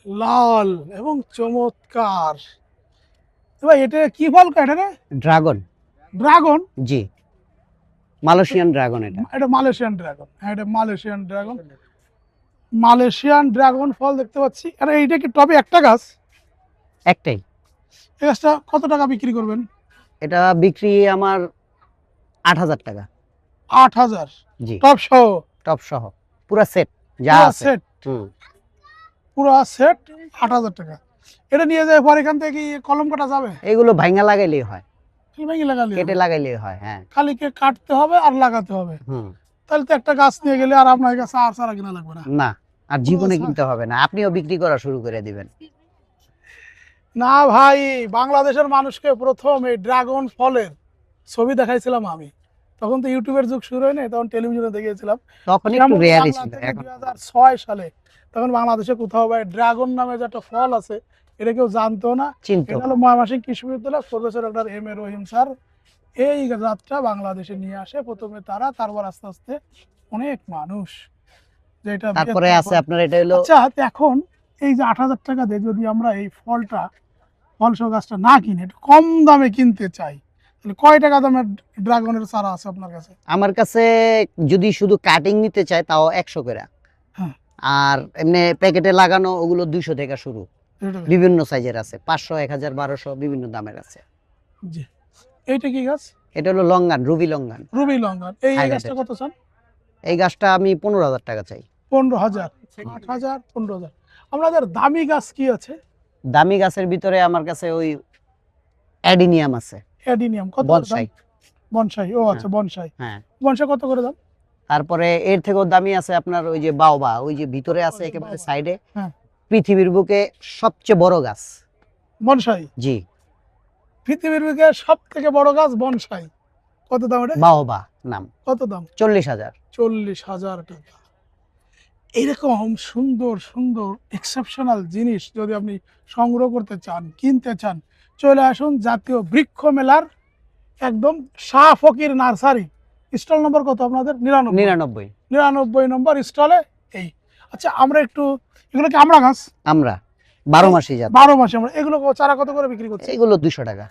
লাল এবং চমৎকার। ভাই এটা কি ফল এটা রে? ড্রাগন। ড্রাগন? জি, মালয়েশিয়ান ড্রাগন এটা। এটা মালয়েশিয়ান ড্রাগন। হ্যাঁ, এটা মালয়েশিয়ান ড্রাগন। মালয়েশিয়ান ড্রাগন ফল দেখতে পাচ্ছি। আরে এইটা কি টবে একটা গাছ? একটাই। এই গাছটা কত টাকা বিক্রি করবেন? এটা বিক্রি আমার 8,000 টাকা। 8,000? জি, টব সহ? টপ সহ পুরা সেট যা পুরো আছে। সেট? হুম। পুরো সেট 8,000 টাকা। এটা নিয়ে যায় পর এখান থেকে কি কলম কাটা যাবে? এগুলো ভাঙা লাগাইলেই হয়, কি ভেঙে লাগালে কেটে হবে? লাগাইলেই হয়। হ্যাঁ। খালি কে কাটতে হবে আর লাগাতে হবে। হুম। তাহলে তো একটা গাছ নিয়ে গেলে আর আপনার কাছে আর সারা কিনা লাগবে না। না, আর পুরো জীবনে গাছ? কিনতে হবে না, আপনিও বিক্রি করা শুরু করে দিবেন। না ভাই, বাংলাদেশের মানুষকে প্রথম এই ড্রাগন ফলের ছবি দেখাইছিলাম আমি। তখন তো ইউটিউবের যুগ শুরু হয় নাই, তখন টেলিভিশনে দেখিয়েছিলাম। তখন একটু যেমন রেয়ারই বাংলা ছিল, থেকে এখন 2006 সালে তখন বাংলাদেশে কোথাও ভাই ড্রাগন নামে যে একটা ফল আছে এটা কেউ জানতো না। চিন্তা। এটা হলো ময়মনসিংহ কৃষি বিশ্ববিদ্যালয় professor doctor M A Rahim sir এই জাতটা বাংলাদেশে নিয়ে আসে প্রথমে তারা, তারপর আস্তে আস্তে অনেক মানুষ যেটা তারপরে আছে আপনার এটা হলো। আচ্ছা এখন এই যে 8,000 টাকা দিয়ে যদি আমরা এই ফলটা ফলসহ গাছটা না কিনে একটু কম দামে কিনতে চাই, তাহলে কয় টাকা দামের ড্রাগনের চারা আছে আপনার কাছে? আমার কাছে যদি শুধু কাটিং নিতে চায় তাও 100 করে। হ্যাঁ। আর এমনি প্যাকেটে লাগানো ওগুলো 200 থেকে শুরু। এটা- বিভিন্ন সাইজের আছে, 500, 1000, 1200 বিভিন্ন দামের আছে। জি। এইটা কি গাছ? এটা হলো longan, Ruby longan. Ruby longan. এই Highlighted। গাছটা কত চান? এই গাছটা আমি 15,000 টাকা চাই। 15,000? 8,000, 15,000। আপনাদের দামি গাছ কি আছে? দামি গাছের ভিতরে আমার কাছে ওই অ্যাডিনিয়াম আছে, অ্যাডিনিয়াম কত করে দাম? বনসাই। বনসাই, ও আচ্ছা বনসাই। হ্যাঁ। বনসাই কত করে দাম? তারপরে এর থেকেও দামি আছে আপনার ওই যে বাওবা, ওই যে ভিতরে আছে ওই যে একেবারে বাওবা। সাইডে। হ্যাঁ। পৃথিবীর বুকে সবচেয়ে বড় গাছ। বনসাই জি, পৃথিবীর বুকে সব থেকে বড় গাছ বনসাই। কত দাম এটা? বাওবা নাম। কত দাম? 40,000। 40,000 টাকা। এরকম সুন্দর সুন্দর এক্সেপশনাল জিনিস যদি আপনি সংগ্রহ করতে চান, কিনতে চান, চলে আসুন জাতীয় বৃক্ষ মেলার একদম শাহ ফকির নার্সারি। স্টল নম্বর কত আপনাদের? 99। 99 নম্বর স্টলে এই। আচ্ছা আমরা একটু, এগুলো কি আমরা গাছ? আমরা 12 মাসই জাত। 12 মাসে আমরা এগুলো চারা কত করে বিক্রি করছি? এগুলো 200 টাকা।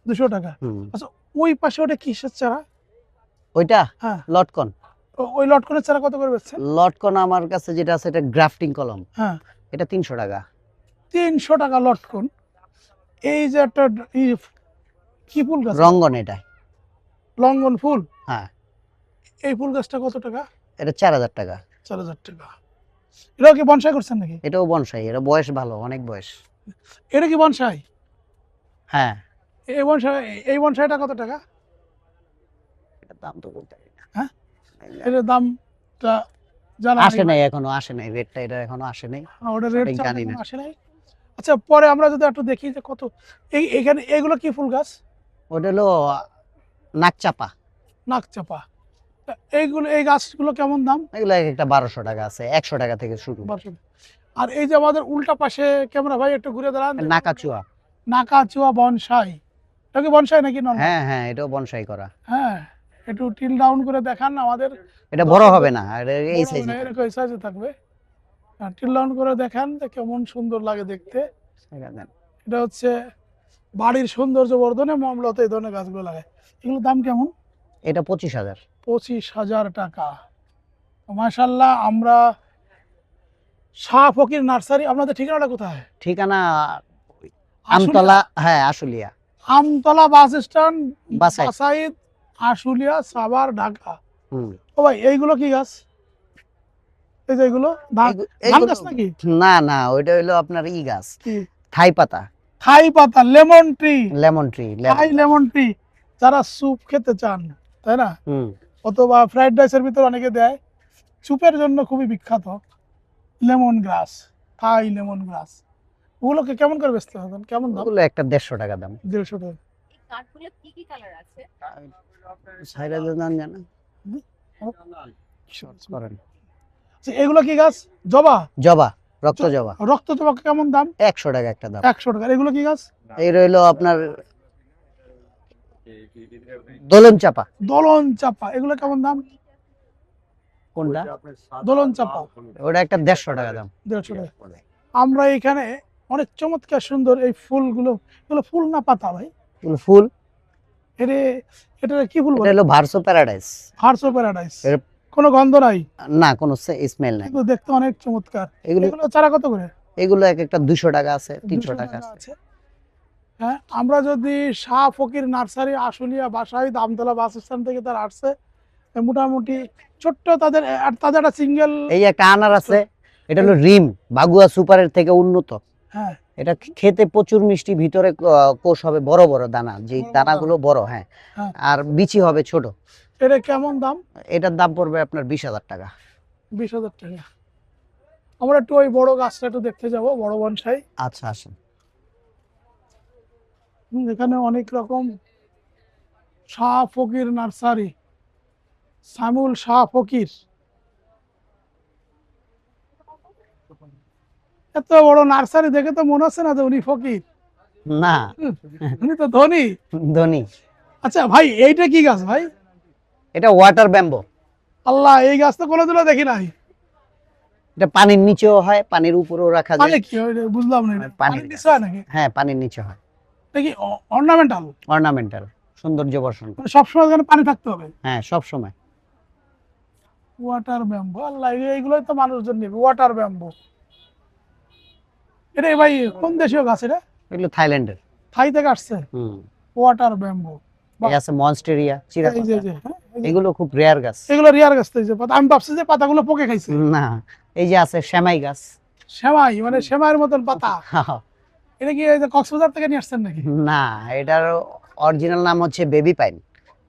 200 টাকা। হুম। আচ্ছা ওই পাশে ওটা কিসের চারা? ওইটা হ্যাঁ, লটকন। ওই লটকনের চারা কত করে বেচছেন? লটকন আমার কাছে যেটা আছে এটা গ্রাফটিং কলম, হ্যাঁ, এটা 300 টাকা। 300 টাকা লটকন। এই যে একটা কি ফুল গাছ? রঙ্গন এটা। লঙ্ঘন ফুল। হ্যাঁ, এই ফুল গাছটা কত টাকা? এটা 4,000 টাকা। 4,000 টাকা। এটাও কি বনসাই করছেন নাকি? এটাও বনসাই, এটা বয়স ভালো, অনেক বয়স। এটা কি বনসাই? হ্যাঁ। এই বনসাই, এই বনসাইটা কত টাকা? এটার দাম তো বলতে পারি না। হ্যাঁ, এটার দামটা জানা আসে নাই? নাই, এখনো আসে নাই, রেটটা এটা এখনো আসে নাই। ওটা রেট সঠিক জানি না। আসে নাই। আচ্ছা পরে আমরা যদি একটু দেখি যে কত এইখানে এগুলো কি ফুল গাছ? ওটা হলো নাকচাপা। নাকচাপা। এইগুলো এই গাছগুলো কেমন দাম? এগুলো এক একটা 1200 টাকা আছে, 100 টাকা থেকে শুরু। আর এই যে আমাদের উল্টা পাশে ক্যামেরা ভাই একটু ঘুরে দাঁড়ান। নাকাচুয়া। নাকাচুয়া বনসাই। এটা কি বনসাই নাকি নন? হ্যাঁ হ্যাঁ, এটাও বনসাই করা। হ্যাঁ, একটু টিল ডাউন করে দেখান আমাদের। এটা বড় হবে না, এটা এই বড় সাইজে। হবে না, এরকম এই সাইজে থাকবে। টিল ডাউন করে দেখান যে কেমন সুন্দর লাগে দেখতে। এটা হচ্ছে বাড়ির সৌন্দর্য বর্ধনে মূলত এই ধরনের গাছগুলো লাগে। এগুলোর দাম কেমন? এটা 25,000। 25,000 টাকা। মাশাআল্লাহ। আমরা শাহ ফকির নার্সারি, আপনাদের ঠিকানাটা কোথায়? ঠিকানা আশুলিয়া? আমতলা। হ্যাঁ, আশুলিয়া। Amtola bus stand, Basaid. বাসাইদ, আশুলিয়া, সাভার, ঢাকা। হুম। ও ভাই এইগুলো কি গাছ? এই যে এগুলো ধান গাছ নাকি? না না, ওইটা হলো আপনার ই গাছ, কি? থাই পাতা। থাই পাতা, lemon tree. Lemon tree. Thai lemon tree. যারা স্যুপ খেতে চান, তাই না, হুম। অথবা ফ্রাইড রাইসের ভিতর অনেকে দেয়, স্যুপের জন্য খুবই বিখ্যাত লেমন গ্রাস, থাই লেমন গ্রাস। ওগুলোকে কেমন করে বেচতে হবেন? কেমন দাম? ওগুলো একটা 150 টাকা দাম। 150 টাকা। এই কাঠগুলো কি কি কালার আছে? সাইরা দাম জানা শর্টস করেন। আচ্ছা, এগুলো কি গাছ? জবা? জবা, রক্ত জবা। রক্ত জবা কেমন দাম? 100 টাকা একটা দাম। 100 টাকা। এগুলো কি গাছ? এই রইলো আপনার দোলন চাপা। দোলন চাপা। এগুলো কেমন দাম? কোনটা? দোলন চাপা। ওটা একটা 150 টাকা দাম। 150 টাকা। আমরা এখানে অনেক চমৎকার সুন্দর এই ফুলগুলো, এগুলো ফুল না পাতা ভাই? এগুলো ফুল, এটা এটা কি ফুল এটা বলে? হলো ভার্সো প্যারাডাইস। হার্স অফ প্যারাডাইস। এর- কোনো গন্ধ নাই, না কোনো স্মেল নাই। কিন্তু দেখতে অনেক চমৎকার। এগুলো এগুলো চারা কত করে? এগুলো এক একটা 200 টাকা আছে, 300 200 টাকা টাকা আছে। আছে। হ্যাঁ, আমরা যদি শাহ ফকির নার্সারি আশুলিয়া বাসাই দামতলা বাস স্ট্যান্ড থেকে তার আসছে, মোটামুটি ছোট্ট তাদের, আর তাদের একটা সিঙ্গেল। এই একটা আনার আছে, এটা হলো রিম, বাগুয়া সুপারের থেকে উন্নত। হ্যাঁ, এটা খেতে প্রচুর মিষ্টি, ভিতরে কোষ হবে বড় বড় দানা, যে বড় বড় দানাগুলো বড়, হ্যাঁ। হ্যাঁ। আর বিচি হবে ছোট। এটা কেমন দাম? এটার দাম পড়বে আপনার 20,000 টাকা। 20,000 টাকা। আমরা একটু ওই বড় গাছটা একটু দেখতে যাব, বড় বনসাই। আচ্ছা আসেন। এখানে অনেক রকম শাহ ফকির নার্সারি, সামুল শাহ ফকির। এত বড় নার্সারি দেখে তো মনে হচ্ছে না যে উনি ফকির, না, উনি তো ধনী। ধনী। আচ্ছা ভাই, এইটা কি গাছ ভাই? এটা ওয়াটার ব্যাম্বো। আল্লাহ, এই গাছ তো কোনোদিনও দেখি নাই। এটা পানির নিচেও হয়, পানির উপরেও রাখা মানে যায়। কি হয় এটা বুঝলাম না, এটা পানির পানির গাছ। নিচে হয় নাকি? হ্যাঁ, পানির নিচে হয়। এটা কি অর্নামেন্টাল? অর্নামেন্টাল, সৌন্দর্য বর্ষণ করে। মানে সবসময় ওখানে পানি থাকতে হবে? হ্যাঁ, সব সময়। ওয়াটার ব্যাম্বো, আল্লাহ, এইগুলোই তো মানুষজন নেবে। ওয়াটার ব্যাম্বো, এটা ভাই কোন দেশীয় গাছ এটা? এগুলো থাইল্যান্ডের। থাই থেকে আসছে। Water bamboo. এই আছে মনস্টেরিয়া, এই যে চিরাপাতা। হ্যাঁ, এই যে। এগুলো খুব রেয়ার গাছ। এগুলো রিয়ার গাছ তো, এই যে পাতা, আমি ভাবছি যে পাতাগুলো পোকে খাইছে। না, এই যে আছে সেমাই গাছ। সেমাই, মানে সেমাইয়ের মতন পাতা। এটা কি এই যে কক্সবাজার থেকে নিয়ে আসছেন নাকি? না, এটার অরিজিনাল নাম হচ্ছে baby pine.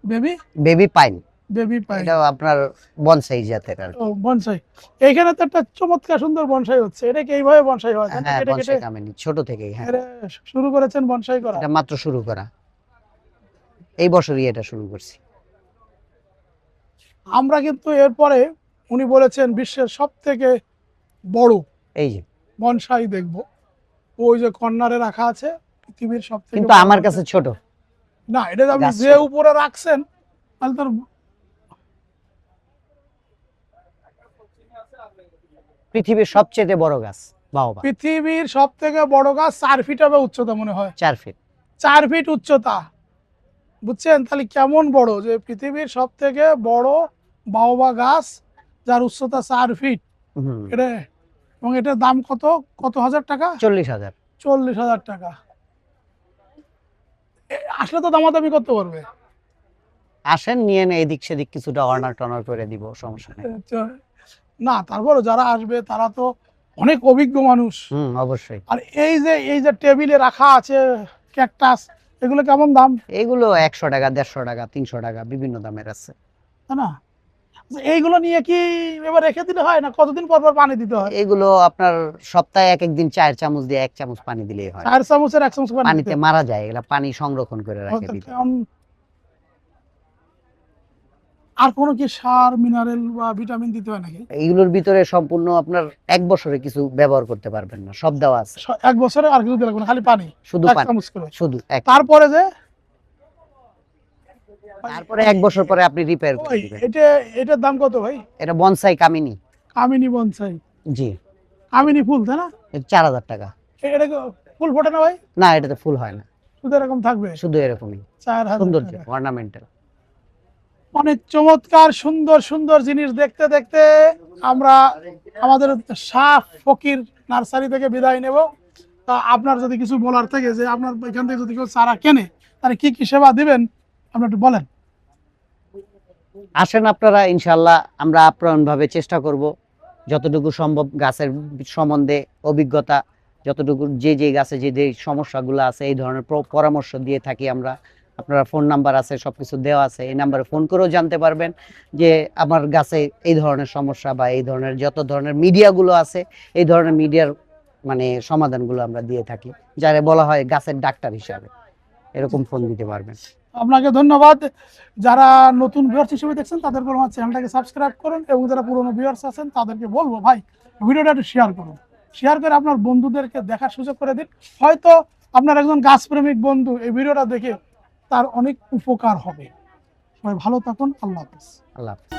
Baby baby pine, baby pie. এটা আপনার বনসাই জাতের আর কি। ও, বনসাই। এইখানে তো একটা চমৎকার সুন্দর বনসাই হচ্ছে। এটা কি এইভাবে বনসাই হয়? তাই না? হ্যাঁ, কেটে কেটে বনসাই কামিনী ছোট থেকেই। হ্যাঁ, এটা শুরু করেছেন বনসাই করা? এটা মাত্র শুরু করা, এই বছরই এটা শুরু করছি। আমরা কিন্তু এরপরে উনি বলেছেন বিশ্বের সব থেকে বড় এই যে, বনসাই দেখবো। ওই যে কর্নারে রাখা আছে, পৃথিবীর সব থেকে কিন্তু আমার কাছে ছোট। না, এটা আপনি গাছ যে ছোট। উপরে রাখছেন তাহলে তোর পৃথিবীর সবচেয়ে বড় গাছ বাওবা, পৃথিবীর সব থেকে বড় গাছ 4 ফিট হবে উচ্চতা মনে হয়। 4 ফিট। 4 ফিট উচ্চতা, বুঝছেন? তাহলে কেমন বড়, যে পৃথিবীর সব থেকে বড় বাওবা গাছ, যার উচ্চতা 4 ফিট। এটা, এবং এটার দাম কত কত হাজার টাকা? 40,000। 40,000 টাকা। আসলে তো দামাদামি করতে পারবে। আসেন, নিয়ে এদিক সেদিক কিছুটা অর্নার টর্নার করে দিব, সমস্যা নেই। না, তারপরে যারা আসবে তারা তো অনেক অভিজ্ঞ মানুষ। অবশ্যই। আর এই যে টেবিলে রাখা আছে ক্যাকটাস, এগুলো কেমন দাম? এগুলো 100 টাকা, 150 টাকা, 300 টাকা, বিভিন্ন দামের আছে। তাই না? এইগুলো নিয়ে কি এবার রেখে দিলে হয় না? কতদিন পর পর পানি দিতে হয়? এগুলো আপনার সপ্তাহে এক দিন 4 চামচ দিয়ে 1 চামচ পানি দিলেই হয়। 4 চামচের 1 চামচ পানি পানিতে মারা যায়, এগুলা পানি সংরক্ষণ করে রাখে দিতে। আর কোনো কি সার, মিনারেল বা ভিটামিন দিতে হয় নাকি? এইগুলোর ভিতরে সম্পূর্ণ আপনার 1 বছরে কিছু ব্যবহার করতে পারবেন না, সব দেওয়া আছে। 1 বছরে আর কিছু দিতে লাগবে না, খালি পানি, শুধু 1 পানি, চামচ করে। শুধু এক। তারপরে যে তারপরে 1 বছর পরে আপনি রিপেয়ার করে ওই দিবেন। এটার দাম কত ভাই? এটা বনসাই কামিনী। কামিনী বনসাই। জি, কামিনী ফুল, তাই না? এটা 4,000 টাকা। এটা কি ফুল ফোটে না ভাই? না, এটাতে ফুল হয় না, শুধু এরকম থাকবে? শুধু এরকমই 4,000 সৌন্দর্য, টাকা। অর্নামেন্টাল। অনেক চমৎকার সুন্দর সুন্দর জিনিস দেখতে দেখতে আমরা আমাদের শাহ ফকির নার্সারি থেকে বিদায় নেব। তা আপনার যদি কিছু বলার থাকে, যে আপনার এখান থেকে যদি কেউ চারা কেনে, তাহলে কি কি সেবা দিবেন আপনি একটু বলেন। আসেন আপনারা, ইনশাল্লাহ আমরা আপ্রাণভাবে চেষ্টা করব যতটুকু সম্ভব গাছের সম্বন্ধে অভিজ্ঞতা, যতটুকু যে গাছে যে সমস্যাগুলো আছে এই ধরনের পরামর্শ দিয়ে থাকি আমরা। আপনারা ফোন নাম্বার আছে, সবকিছু দেওয়া আছে, এই নাম্বারে ফোন করেও জানতে পারবেন যে আমার গাছে এই ধরনের সমস্যা বা এই ধরনের যত ধরনের মিডিয়াগুলো আছে, এই ধরনের মিডিয়ার মানে সমাধানগুলো আমরা দিয়ে থাকি, যারা বলা হয় গাছের ডাক্তার হিসাবে, এরকম ফোন দিতে পারবেন। আপনাকে ধন্যবাদ। যারা নতুন ভিউয়ার্স হিসেবে দেখছেন তাদের বলবো আমার চ্যানেলটাকে সাবস্ক্রাইব করুন, এবং যারা পুরনো ভিউয়ার্স আছেন তাদেরকে বলবো ভাই ভিডিওটা একটু শেয়ার করুন। শেয়ার করে আপনার বন্ধুদেরকে দেখার সুযোগ করে দিন। হয়তো আপনার একজন গাছপ্রেমিক বন্ধু এই ভিডিওটা দেখে তার অনেক উপকার হবে। সবাই ভালো থাকুন, আল্লাহ হাফেজ। আল্লাহ হাফেজ।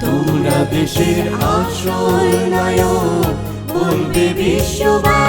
তোমরা দেশের আশ্রয় নায়ক, বলবে বিশ্ববাসী।